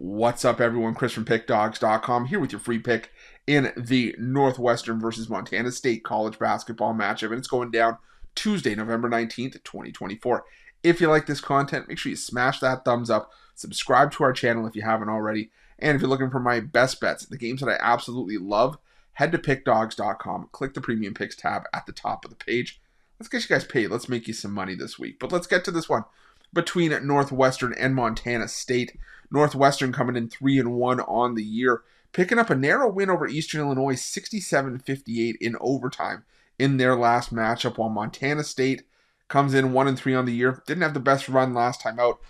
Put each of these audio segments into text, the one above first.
What's up, everyone? Chris from Pickdawgz.com here with your free pick in the Northwestern versus Montana State college basketball matchup, and it's going down Tuesday, November 19th, 2024. If you like this content, make sure you smash that thumbs up, subscribe to our channel if you haven't already, and if you're looking for my best bets, the games that I absolutely love, head to Pickdawgz.com, click the Premium Picks tab at the top of the page. Let's get you guys paid. Let's make you some money this week. But let's get to this one between Northwestern and Montana State. Northwestern coming in 3-1 on the year, picking up a narrow win over Eastern Illinois, 67-58 in overtime in their last matchup, while Montana State comes in 1-3 on the year. Didn't have the best run last time out,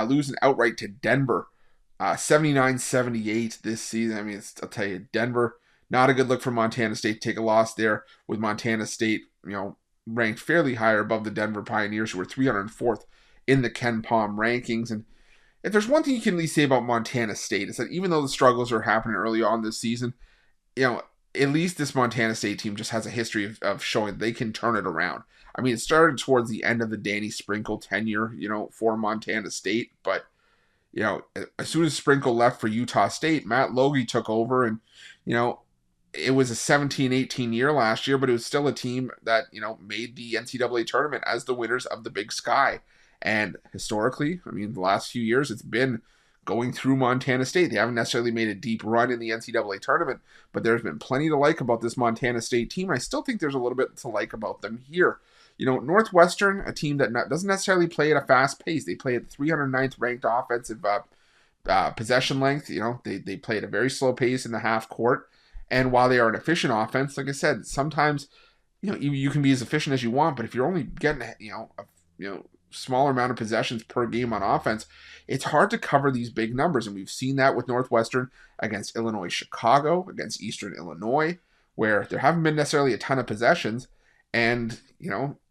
losing outright to Denver, 79-78 this season. I mean, I'll tell you, Denver, not a good look for Montana State to take a loss there, with Montana State, ranked fairly higher above the Denver Pioneers, who were 304th in the Ken Palm rankings. And if there's one thing you can at least say about Montana State, is that even though the struggles are happening early on this season, at least this Montana State team just has a history of showing they can turn it around. I mean, it started towards the end of the Danny Sprinkle tenure, for Montana State, but, as soon as Sprinkle left for Utah State, Matt Logie took over, and, it was a 17-18 year last year, but it was still a team that, made the NCAA tournament as the winners of the Big Sky. And historically, the last few years, it's been going through Montana State. They haven't necessarily made a deep run in the NCAA tournament, but there's been plenty to like about this Montana State team. I still think there's a little bit to like about them here. Northwestern, a team that doesn't necessarily play at a fast pace. They play at the 309th ranked offensive possession length. They play at a very slow pace in the half court. And while they are an efficient offense, like I said, sometimes, you can be as efficient as you want, but if you're only getting, a smaller amount of possessions per game on offense, it's hard to cover these big numbers. And we've seen that with Northwestern against Illinois Chicago, against Eastern Illinois, where there haven't been necessarily a ton of possessions. And,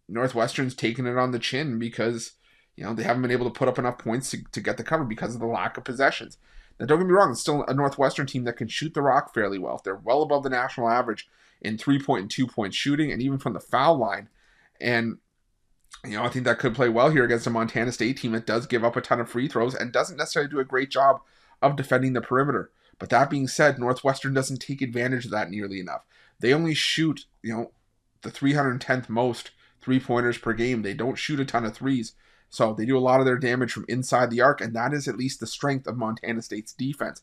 Northwestern's taken it on the chin because, they haven't been able to put up enough points to get the cover because of the lack of possessions. Now, don't get me wrong, it's still a Northwestern team that can shoot the rock fairly well. They're well above the national average in 3-point and 2-point shooting, and even from the foul line. And I think that could play well here against a Montana State team that does give up a ton of free throws and doesn't necessarily do a great job of defending the perimeter. But that being said, Northwestern doesn't take advantage of that nearly enough. They only shoot, the 310th most three-pointers per game. They don't shoot a ton of threes. So they do a lot of their damage from inside the arc, and that is at least the strength of Montana State's defense.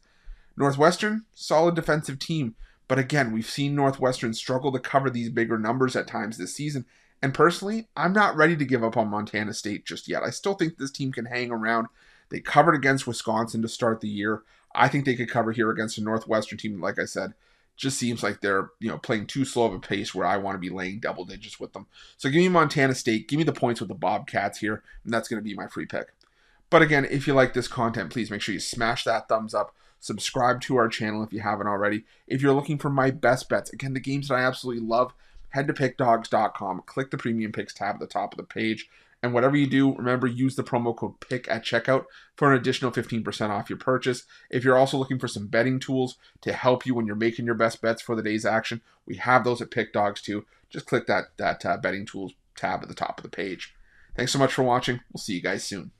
Northwestern, solid defensive team. But again, we've seen Northwestern struggle to cover these bigger numbers at times this season. And personally, I'm not ready to give up on Montana State just yet. I still think this team can hang around. They covered against Wisconsin to start the year. I think they could cover here against a Northwestern team, like I said. Just seems like they're, playing too slow of a pace where I want to be laying double digits with them. So give me Montana State. Give me the points with the Bobcats here, and that's going to be my free pick. But again, if you like this content, please make sure you smash that thumbs up. Subscribe to our channel if you haven't already. If you're looking for my best bets, again, the games that I absolutely love, head to Pickdawgz.com, click the Premium Picks tab at the top of the page, and whatever you do, remember, use the promo code PICK at checkout for an additional 15% off your purchase. If you're also looking for some betting tools to help you when you're making your best bets for the day's action, we have those at Pickdawgz too. Just click that betting tools tab at the top of the page. Thanks so much for watching. We'll see you guys soon.